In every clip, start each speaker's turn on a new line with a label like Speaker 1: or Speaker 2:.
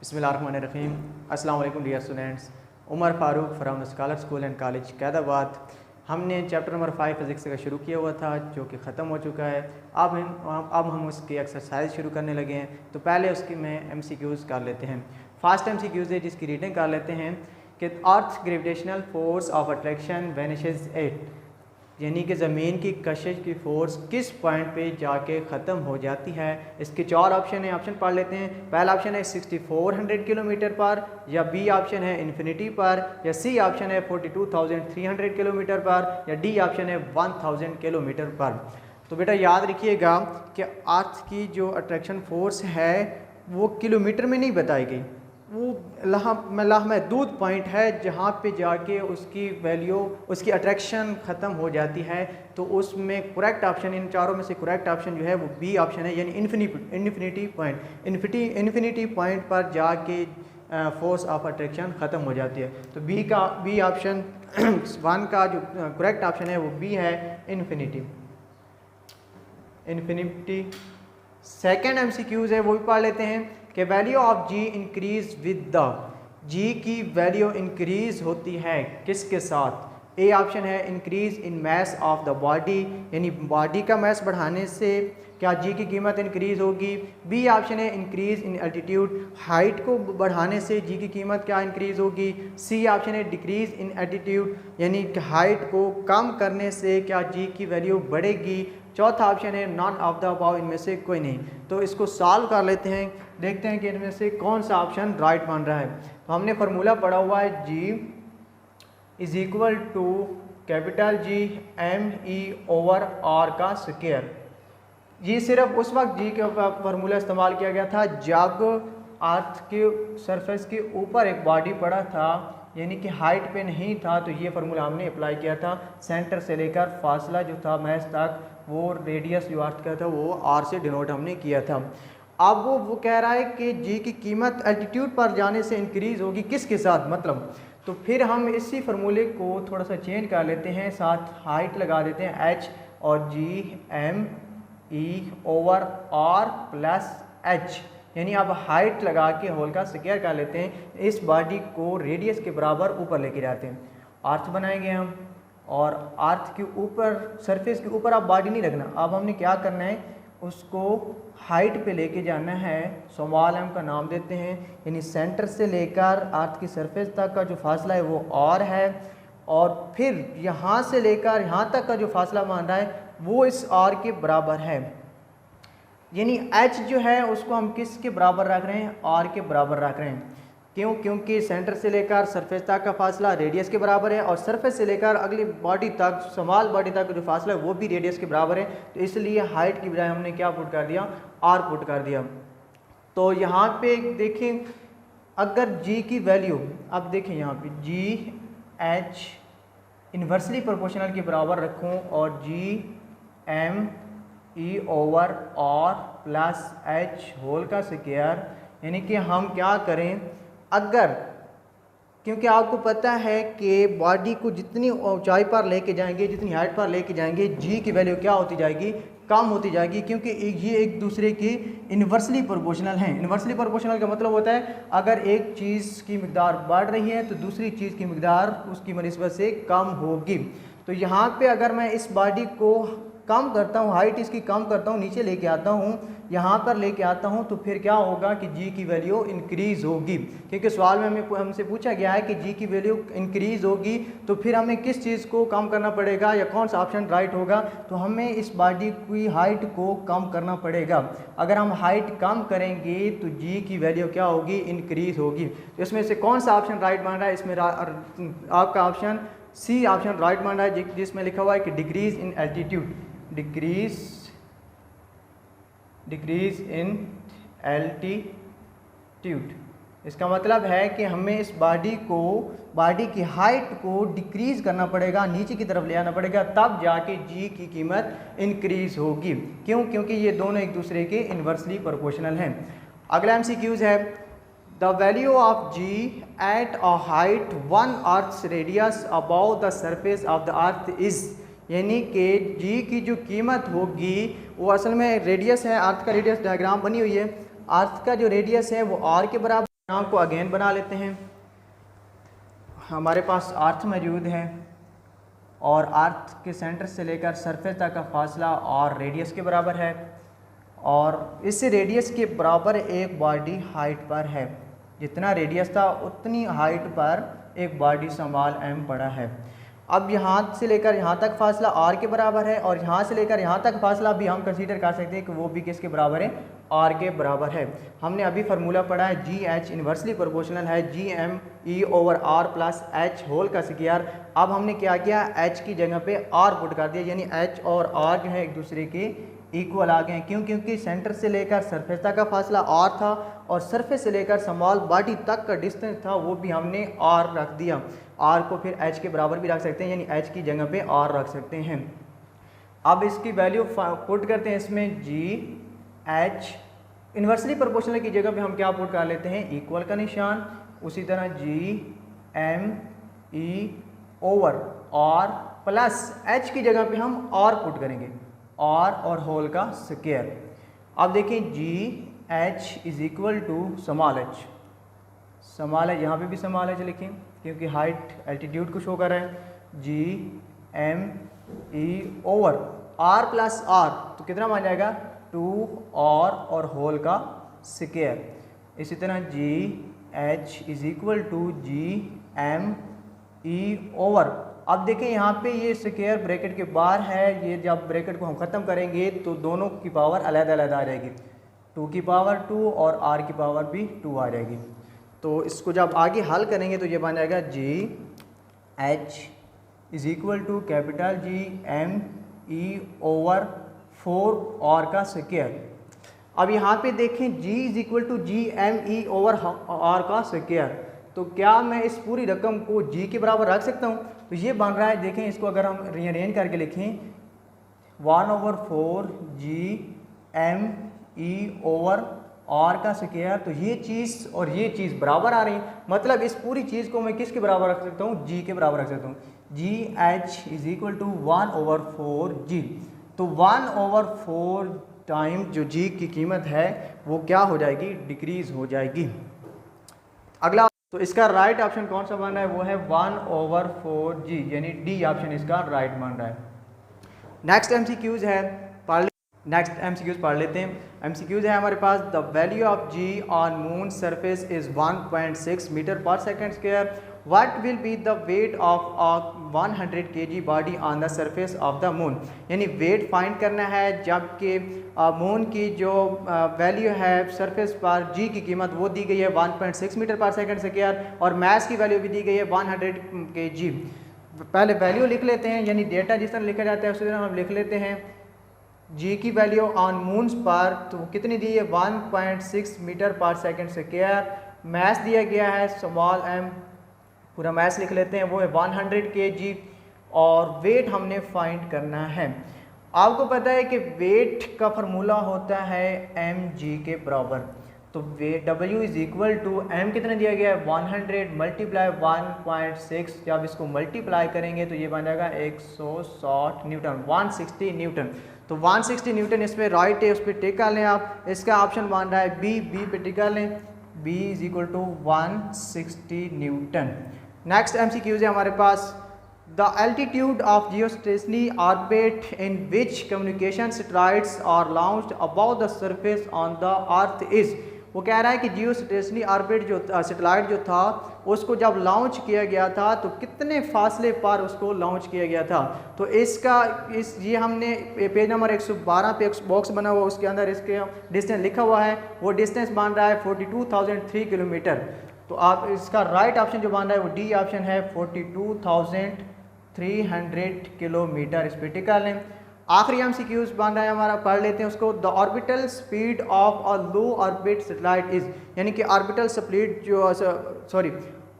Speaker 1: बिस्मिल्लाहिर्रहमानिर्रहीम। अस्सलाम वालेकुम dear students. Umar Farooq from the scholar school and college Qaidabad. हमने चैप्टर नंबर 5 फिज़िक्स का शुरू किया हुआ था जो कि ख़त्म हो चुका है। अब हम उसकी एक्सरसाइज शुरू करने लगे हैं। तो पहले उसकी मैं MCQs कर लेते हैं। फर्स्ट MCQs है जिसकी रीडिंग कर लेते हैं कि earth gravitational force of attraction vanishes at, यानी कि ज़मीन की कशिश की फ़ोर्स किस पॉइंट पे जाके ख़त्म हो जाती है। इसके 4 ऑप्शन हैं, ऑप्शन पढ़ लेते हैं। पहला ऑप्शन है 6400 किलोमीटर पर, या बी ऑप्शन है इन्फिनिटी पर, या सी ऑप्शन है 42,300 किलोमीटर पर, या डी ऑप्शन है 1000 किलोमीटर पर। तो बेटा याद रखिएगा कि अर्थ की जो अट्रैक्शन फ़ोर्स है वो किलोमीटर में नहीं बताई गई, वो लामहदूद पॉइंट है जहाँ पे जाके उसकी वैल्यू, उसकी अट्रैक्शन ख़त्म हो जाती है। तो उसमें करेक्ट ऑप्शन, इन चारों में से करेक्ट ऑप्शन जो है वो बी ऑप्शन है, यानी इन्फिनिटी पॉइंट। इन्फिनिटी पॉइंट पर जाके फोर्स ऑफ अट्रैक्शन ख़त्म हो जाती है। तो बी ऑप्शन 1 का जो करेक्ट ऑप्शन है वो बी है, इन्फिनिटी। सेकेंड MCQs है वो भी पढ़ लेते हैं कि value of G increase with the, G की वैल्यू इंक्रीज होती है किसके साथ। ए ऑप्शन है increase in mass of the body, यानी बॉडी का मैस बढ़ाने से क्या जी की कीमत इंक्रीज होगी। बी ऑप्शन है इंक्रीज इन एल्टीट्यूड, हाइट को बढ़ाने से जी की कीमत क्या इंक्रीज होगी। सी ऑप्शन है डिक्रीज इन एल्टीट्यूड, यानी हाइट को कम करने से क्या जी की वैल्यू बढ़ेगी। चौथा ऑप्शन है नॉन ऑफ द अबव, इनमें से कोई नहीं। तो इसको सॉल्व कर लेते हैं, देखते हैं कि इनमें से कौन सा ऑप्शन राइट बन रहा है। तो हमने फार्मूला पढ़ा हुआ है G is equal to capital G ME over R का स्क्वायर। ये सिर्फ उस वक्त G के फार्मूला इस्तेमाल किया गया था जब अर्थ के सरफेस के ऊपर एक बॉडी पड़ा था, यानी कि हाइट पे नहीं था। तो ये फार्मूला हमने अप्लाई किया था। सेंटर से लेकर फासला जो था मैच तक, वो रेडियस जो अर्थ का था वो R से डिनोट हमने किया था। अब वो कह रहा है कि जी की कीमत एल्टीट्यूड पर जाने से इंक्रीज होगी किसके साथ, मतलब। तो फिर हम इसी फार्मूले को थोड़ा सा चेंज कर लेते हैं, साथ हाइट लगा देते हैं H और GME over R plus H, यानी अब हाइट लगा के होल का स्क्वायर कर लेते हैं। इस बॉडी को रेडियस के बराबर ऊपर लेके जाते हैं, अर्थ बनाएंगे हम, और अर्थ के ऊपर सरफेस के ऊपर अब बॉडी नहीं रखना। अब हमने क्या करना है, उसको हाइट पे लेके जाना है, स्मॉल m का नाम देते हैं, यानी सेंटर से लेकर अर्थ की सरफेस तक का जो फासला है वो R है, और फिर यहाँ से लेकर यहाँ तक का जो फासला मान रहा है वो इस R के बराबर है। यानी H जो है उसको हम किसके बराबर रख रहे हैं, R के बराबर रख रहे हैं। क्यों? क्योंकि सेंटर से लेकर सरफेस तक का फासला रेडियस के बराबर है, और सरफेस से लेकर अगली बॉडी तक, स्मॉल बॉडी तक जो फासला है वो भी रेडियस के बराबर है। तो इसलिए हाइट की बजाय हमने क्या पुट कर दिया, R पुट कर दिया। तो यहाँ पे देखें, अगर G की वैल्यू, अब देखें यहाँ पे GH इन्वर्सली प्रोपोर्शनल के बराबर रखूँ और GME over R plus H whole का स्क्वायर, यानी कि हम क्या करें, अगर, क्योंकि आपको पता है कि बॉडी को जितनी ऊंचाई पर लेके जाएंगे, जितनी हाइट पर लेके जाएंगे, जी की वैल्यू क्या होती जाएगी, कम होती जाएगी, क्योंकि ये एक दूसरे की इन्वर्सली प्रोपोर्शनल हैं। इन्वर्सली प्रोपोर्शनल का मतलब होता है अगर एक चीज़ की मिकदार बढ़ रही है तो दूसरी चीज़ की मिकदार उसकी निस्बत से कम होगी। तो यहाँ पे अगर मैं इस बॉडी को कम करता हूँ, हाइट इसकी कम करता हूँ, नीचे लेके आता हूँ, यहाँ पर लेके आता हूँ, तो फिर क्या होगा कि जी की वैल्यू इंक्रीज़ होगी। क्योंकि सवाल में हमसे पूछा गया है कि जी की वैल्यू इंक्रीज़ होगी, तो फिर हमें किस चीज़ को कम करना पड़ेगा, या कौन सा ऑप्शन राइट होगा। तो हमें इस बॉडी की हाइट को कम करना पड़ेगा। अगर हम हाइट कम करेंगे तो जी की वैल्यू क्या होगी, इंक्रीज़ होगी। तो इसमें से कौन सा ऑप्शन राइट बन रहा है, इसमें आपका ऑप्शन सी ऑप्शन राइट बन रहा है, जिसमें लिखा हुआ है कि decrease in altitude, decrease in altitude. इसका मतलब है कि हमें इस बॉडी की हाइट को डिक्रीज करना पड़ेगा, नीचे की तरफ ले आना पड़ेगा, तब जाके जी की कीमत इंक्रीज होगी। क्यों? क्योंकि ये दोनों एक दूसरे के इन्वर्सली प्रोपोर्शनल हैं। अगला MCQs है the value of G at a height 1 earth's radius above the surface of the earth is, यानी कि जी की जो कीमत होगी वो असल में रेडियस है, अर्थ का रेडियस डायग्राम बनी हुई है, अर्थ का जो रेडियस है वो R के बराबर यहाँ को अगेन बना लेते हैं। हमारे पास अर्थ मौजूद है और अर्थ के सेंटर से लेकर सरफेस तक का फासला और रेडियस के बराबर है, और इस रेडियस के बराबर एक बॉडी हाइट पर है। जितना रेडियस था उतनी हाइट पर एक बॉडी स्मॉल m पड़ा है। अब यहाँ से लेकर यहाँ तक फासला r के बराबर है, और यहाँ से लेकर यहाँ तक फासला भी हम कंसीडर कर सकते हैं कि वो भी किसके बराबर है, r के बराबर है। हमने अभी फार्मूला पढ़ा है GH इन्वर्सली प्रोपोर्शनल है GME/r प्लस h होल का स्क्वायर। अब हमने क्या किया, h की जगह पे r पुट कर दिया, यानी h और r जो है एक दूसरे के इक्वल आ गए हैं। क्यों? क्योंकि सेंटर से लेकर सरफेस तक का फासला r था और सरफेस से लेकर स्मॉल बॉडी तक का डिस्टेंस था, वो भी हमने r रख दिया। r को फिर h के बराबर भी रख सकते हैं, यानी h की जगह पे r रख सकते हैं। अब इसकी वैल्यू पुट करते हैं इसमें, GH इन्वर्सली प्रोपोर्शनल की जगह पे हम क्या पुट कर लेते हैं, इक्वल का निशान। उसी तरह GME/r प्लस h की जगह पे हम r पुट करेंगे, r और होल का स्क्वायर। अब देखिए GH is equal to small h, यहाँ पे भी स्मॉल h लिखें क्योंकि हाइट एल्टीट्यूड को शो कर रहा है। GME/r प्लस r तो कितना बन जाएगा, 2r और होल का स्क्वायर। इसी तरह GH is equal to GME/, अब देखें यहाँ पे ये स्क्वायर ब्रैकेट के बाहर है, ये जब ब्रैकेट को हम ख़त्म करेंगे तो दोनों की पावर अलग-अलग आ जाएगी, 2 की पावर 2 और r की पावर भी 2 आ जाएगी। तो इसको जब आगे हल करेंगे तो ये बन जाएगा GH is equal to capital GME/4r का स्क्वायर। अब यहाँ पे देखें G is equal to GME/r का स्क्वायर, तो क्या मैं इस पूरी रकम को G के बराबर रख सकता हूँ? तो ये बन रहा है, देखें इसको अगर हम रीअरेंज करके लिखें 1/4 GME/r का स्क्वायर, तो ये चीज़ और ये चीज़ बराबर आ रही है। मतलब इस पूरी चीज़ को मैं किसके बराबर रख सकता हूँ, G के बराबर रख सकता हूँ। GH is equal to 1/4 G, तो 1/4 टाइम जो G की कीमत है वो क्या हो जाएगी, डिक्रीज हो जाएगी। अगला, तो इसका राइट ऑप्शन कौन सा बन रहा है, वो है 1/4 G, यानी डी ऑप्शन इसका राइट बन रहा है। नेक्स्ट एमसीक्यूज है, नेक्स्ट एमसीक्यूज पढ़ लेते हैं। एमसीक्यूज है हमारे पास, the value of G on moon surface is 1.6 metre per second square, what will be the weight of a 100 kg body on the surface of the moon. यानी weight find करना है जबकि मून की जो value है surface पर G की कीमत वो दी गई है 1.6 मीटर पर सेकेंड स्क्वायर, और मास की वैल्यू भी दी गई है 100 kg। पहले वैल्यू लिख लेते हैं, यानी डेटा जिस तरह लिखा जाता है उसी तरह हम लिख लेते हैं। G की वैल्यू ऑन मून्स पर तो कितनी दी है, 1.6 metre per second square. Mess दिया गया है स्मॉल m, पूरा मैस लिख लेते हैं, वो है 100 kg, और वेट हमने फाइंड करना है। आपको पता है कि वेट का फार्मूला होता है mg के बराबर, तो weight W is equal to m कितना दिया गया है 100 मल्टीप्लाई 1.6, जब इसको मल्टीप्लाई करेंगे तो ये बन जाएगा 160 न्यूटन, 160 न्यूटन। तो 160 न्यूटन इस पर राइट है, उस पर टिक कर लें आप। इसका ऑप्शन बन रहा है बी पे टिक कर लें, b is equal to 160 newton. Next MCQs है हमारे पास, the altitude of geostationary orbit in which communication satellites are launched about the surface on the earth is. वो कह रहा है कि जियोस्टेशनरी ऑर्बिट जो सैटेलाइट जो था उसको जब लॉन्च किया गया था तो कितने फासले पर उसको लॉन्च किया गया था। तो इसका ये हमने पेज नंबर 112 पे एक बॉक्स बना हुआ, उसके अंदर इसके डिस्टेंस लिखा हुआ है, वो डिस्टेंस बन रहा है 42,003 किलोमीटर। तो आप इसका राइट ऑप्शन जो बन रहा है वो डी ऑप्शन है 42,300 किलोमीटर, इस पर टिक कर लें। आखिरी एमसीक्यूज बन रहा है हमारा, पढ़ लेते हैं उसको। The orbital speed of a low orbit satellite is, यानी कि ऑर्बिटल स्पीड जो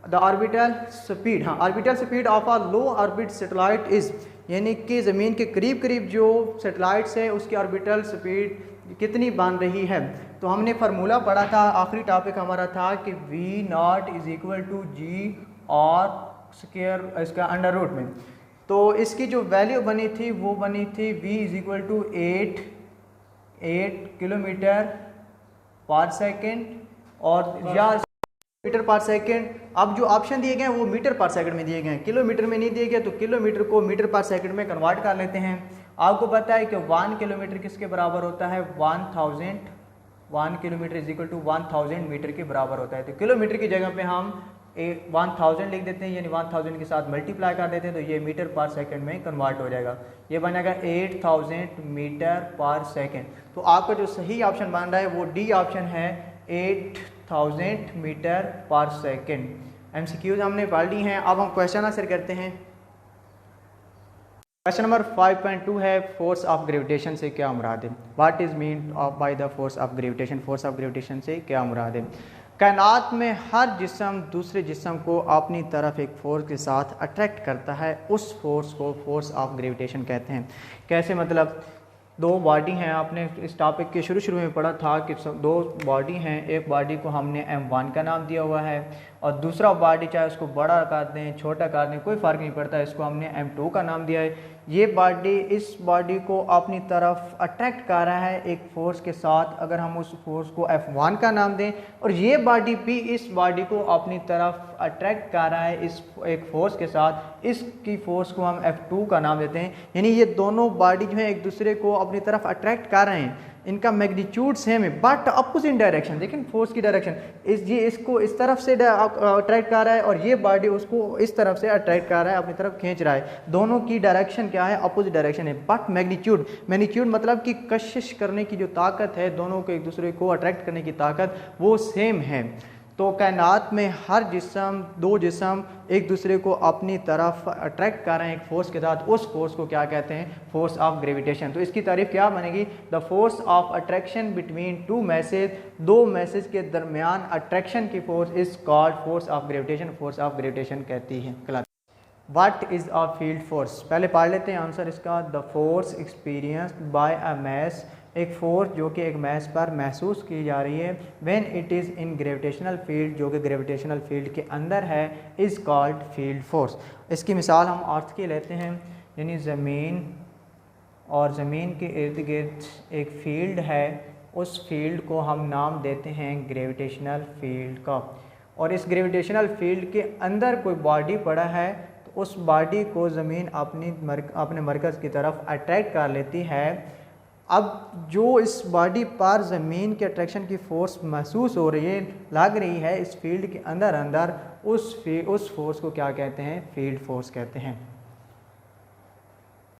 Speaker 1: द ऑर्बिटल स्पीड, हाँ orbital speed of a low orbit satellite is, यानी कि ज़मीन के करीब करीब जो सैटेलाइट्स है उसकी ऑर्बिटल स्पीड कितनी बन रही है। तो हमने फार्मूला पढ़ा था, आखिरी टॉपिक हमारा था कि V0 is equal to G और स्क्वायर इसका अंडर रूट में। तो इसकी जो वैल्यू बनी थी वो बनी थी V is equal to 8 kilometre पर सेकेंड, और या मीटर पर सेकंड। अब जो ऑप्शन दिए गए हैं वो मीटर पर सेकंड में दिए गए हैं, किलोमीटर में नहीं दिए गए, तो किलोमीटर को मीटर पर सेकंड में कन्वर्ट कर लेते हैं। आपको पता है कि 1 किलोमीटर किसके बराबर होता है, 1 kilometre is equal to 1000 metre के बराबर होता है। तो किलोमीटर की जगह पे हम 1000 लिख देते हैं, यानी 1000 के साथ मल्टीप्लाई कर देते हैं, तो ये मीटर पर सेकंड में कन्वर्ट हो जाएगा। ये बनेगा 8000 मीटर पर सेकंड। तो आपका जो सही ऑप्शन बन रहा है वो डी ऑप्शन है, 8000 मीटर पर सेकंड। एमसीक्यूज हमने पढ़ ली हैं, अब हम क्वेश्चन आंसर करते हैं। क्वेश्चन नंबर 5.2 है, फोर्स ऑफ ग्रेविटेशन से क्या मुराद है। What is mean of by the force of gravitation. Force of gravitation से क्या मुराद है। कायनात में हर जिस्म दूसरे जिस्म को अपनी तरफ एक फोर्स के साथ अट्रैक्ट करता है, उस फोर्स को फोर्स ऑफ ग्रेविटेशन कहते हैं। कैसे, मतलब दो बॉडी हैं, आपने इस टॉपिक के शुरू में पढ़ा था कि दो बॉडी हैं, एक बॉडी को हमने M1 का नाम दिया हुआ है और दूसरा बॉडी चाहे उसको बड़ा कर दें छोटा कर दें कोई फ़र्क नहीं पड़ता, इसको हमने M2 का नाम दिया है। ये बॉडी इस बॉडी को अपनी तरफ अट्रैक्ट कर रहा है एक फोर्स के साथ, अगर हम उस फोर्स को F1 का नाम दें, और ये बॉडी भी इस बॉडी को अपनी तरफ अट्रैक्ट कर रहा है इस एक फोर्स के साथ, इसकी फोर्स को हम F2 का नाम देते हैं। यानी ये दोनों बॉडी जो है एक दूसरे को अपनी तरफ अट्रैक्ट कर रहे हैं, इनका मैग्नीट्यूड सेम है बट अपोजिट डायरेक्शन। देखें फोर्स की डायरेक्शन, ये इसको इस तरफ से अट्रैक्ट कर रहा है और ये बॉडी उसको इस तरफ से अट्रैक्ट कर रहा है, अपनी तरफ खींच रहा है। दोनों की डायरेक्शन क्या है, अपोजिट डायरेक्शन है, बट मैग्नीट्यूड मतलब कि कशिश करने की जो ताकत है, दोनों को एक दूसरे को अट्रैक्ट करने की ताकत वो सेम है। तो कायनात में हर जिस्म दो जिस्म एक दूसरे को अपनी तरफ अट्रैक्ट कर रहे हैं एक फोर्स के साथ, उस फोर्स को क्या कहते हैं, फोर्स ऑफ ग्रेविटेशन। तो इसकी तारीफ क्या बनेगी, the force of attraction between two masses, दो मैसेज के दरमियान अट्रैक्शन की force is called force of gravitation, force of gravitation कहती है। What is a field force, पहले पढ़ लेते हैं आंसर इसका। The force experienced by a mass, एक फोर्स जो कि एक मैस पर महसूस की जा रही है, when it is in gravitational field, जो कि ग्रेविटेशनल फील्ड के अंदर है, इज़ कॉल्ड फील्ड फोर्स। इसकी मिसाल हम अर्थ की लेते हैं, यानी ज़मीन और ज़मीन के इर्द गिर्द एक फील्ड है, उस फील्ड को हम नाम देते हैं ग्रेविटेशनल फील्ड का, और इस ग्रेविटेशनल फील्ड के अंदर कोई बॉडी पड़ा है तो उस बॉडी को ज़मीन अपने मरकज़ की तरफ अट्रैक्ट कर लेती है। अब जो इस बॉडी पर ज़मीन के अट्रैक्शन की फ़ोर्स महसूस हो रही है, लग रही है इस फील्ड के अंदर, उस फोर्स को क्या कहते हैं, फील्ड फोर्स कहते हैं।